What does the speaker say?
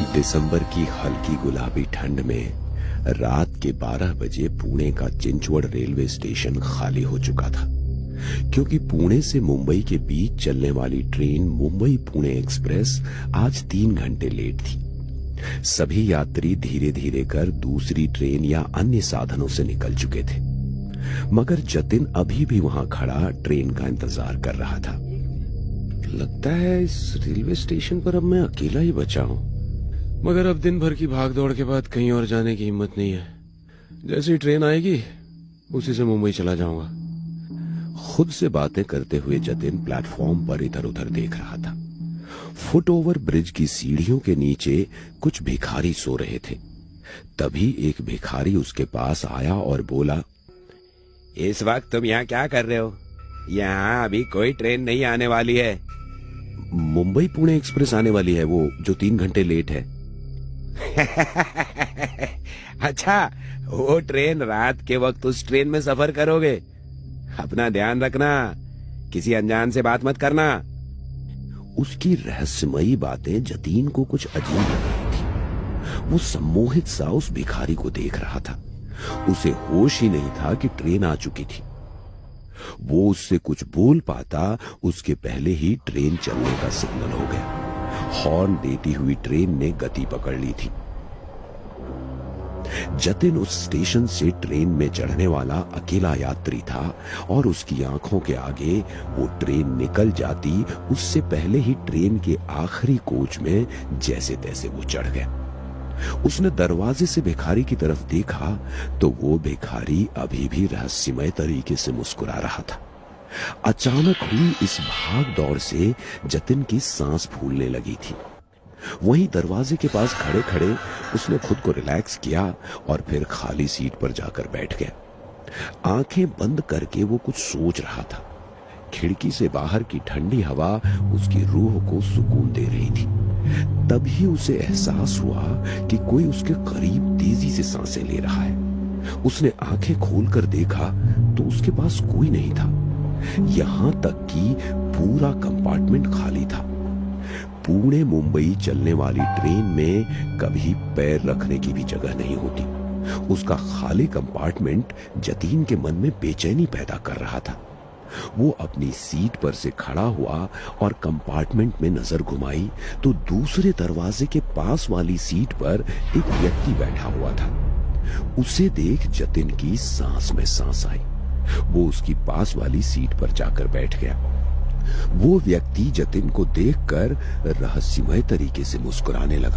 दिसंबर की हल्की गुलाबी ठंड में रात के 12 बजे पुणे का चिंचवड़ रेलवे स्टेशन खाली हो चुका था, क्योंकि पुणे से मुंबई के बीच चलने वाली ट्रेन मुंबई पुणे एक्सप्रेस आज 3 घंटे लेट थी। सभी यात्री धीरे धीरे कर दूसरी ट्रेन या अन्य साधनों से निकल चुके थे, मगर जतिन अभी भी वहां खड़ा ट्रेन का इंतजार कर रहा था। लगता है इस रेलवे स्टेशन पर अब मैं अकेला ही बचा हूं, मगर अब दिन भर की भागदौड़ के बाद कहीं और जाने की हिम्मत नहीं है। जैसे ही ट्रेन आएगी उसी से मुंबई चला जाऊंगा। खुद से बातें करते हुए जतिन प्लेटफॉर्म पर इधर उधर देख रहा था। फुट ओवर ब्रिज की सीढ़ियों के नीचे कुछ भिखारी सो रहे थे। तभी एक भिखारी उसके पास आया और बोला, इस वक्त तुम यहाँ क्या कर रहे हो? यहाँ अभी कोई ट्रेन नहीं आने वाली है। मुंबई पुणे एक्सप्रेस आने वाली है, वो जो 3 घंटे लेट है। अच्छा, वो ट्रेन रात के वक्त उस ट्रेन में सफर करोगे? अपना ध्यान रखना, किसी अनजान से बात मत करना। उसकी रहस्यमयी बातें जतीन को कुछ अजीब लग रही थी। वो सम्मोहित सा उस भिखारी को देख रहा था। उसे होश ही नहीं था कि ट्रेन आ चुकी थी। वो उससे कुछ बोल पाता उसके पहले ही ट्रेन चलने का सिग्नल हो गया। हॉर्न देती हुई ट्रेन ने गति पकड़ ली थी। जतिन उस स्टेशन से ट्रेन में चढ़ने वाला अकेला यात्री था और उसकी आंखों के आगे वो ट्रेन निकल जाती उससे पहले ही ट्रेन के आखिरी कोच में जैसे तैसे वो चढ़ गया। उसने दरवाजे से भिखारी की तरफ देखा तो वो भिखारी अभी भी रहस्यमय तरीके से मुस्कुरा रहा था। अचानक हुई इस भाग दौड़ से जतिन की सांस फूलने लगी थी। वहीं दरवाजे के पास खड़े खड़े उसने खुद को रिलैक्स किया और फिर खाली सीट पर जाकर बैठ गया। आंखें बंद करके वो कुछ सोच रहा था। खिड़की से बाहर की ठंडी हवा उसकी रूह को सुकून दे रही थी। तभी उसे एहसास हुआ कि कोई उसके करीब तेजी से सांसें ले रहा है। उसने आंखें खोलकर देखा तो उसके पास कोई नहीं था। यहां तक कि पूरा कंपार्टमेंट खाली था। पुणे मुंबई चलने वाली ट्रेन में कभी पैर रखने की भी जगह नहीं होती। उसका खाली कंपार्टमेंट जतीन के मन में बेचैनी पैदा कर रहा था। वो अपनी सीट पर से खड़ा हुआ और कंपार्टमेंट में नजर घुमाई तो दूसरे दरवाजे के पास वाली सीट पर एक व्यक्ति बैठा हुआ था। उसे देख जतिन की सांस में सांस आई। वो उसकी पास वाली सीट पर जाकर बैठ गया। वो व्यक्ति जतिन को देखकर रहस्यमय तरीके से मुस्कुराने लगा।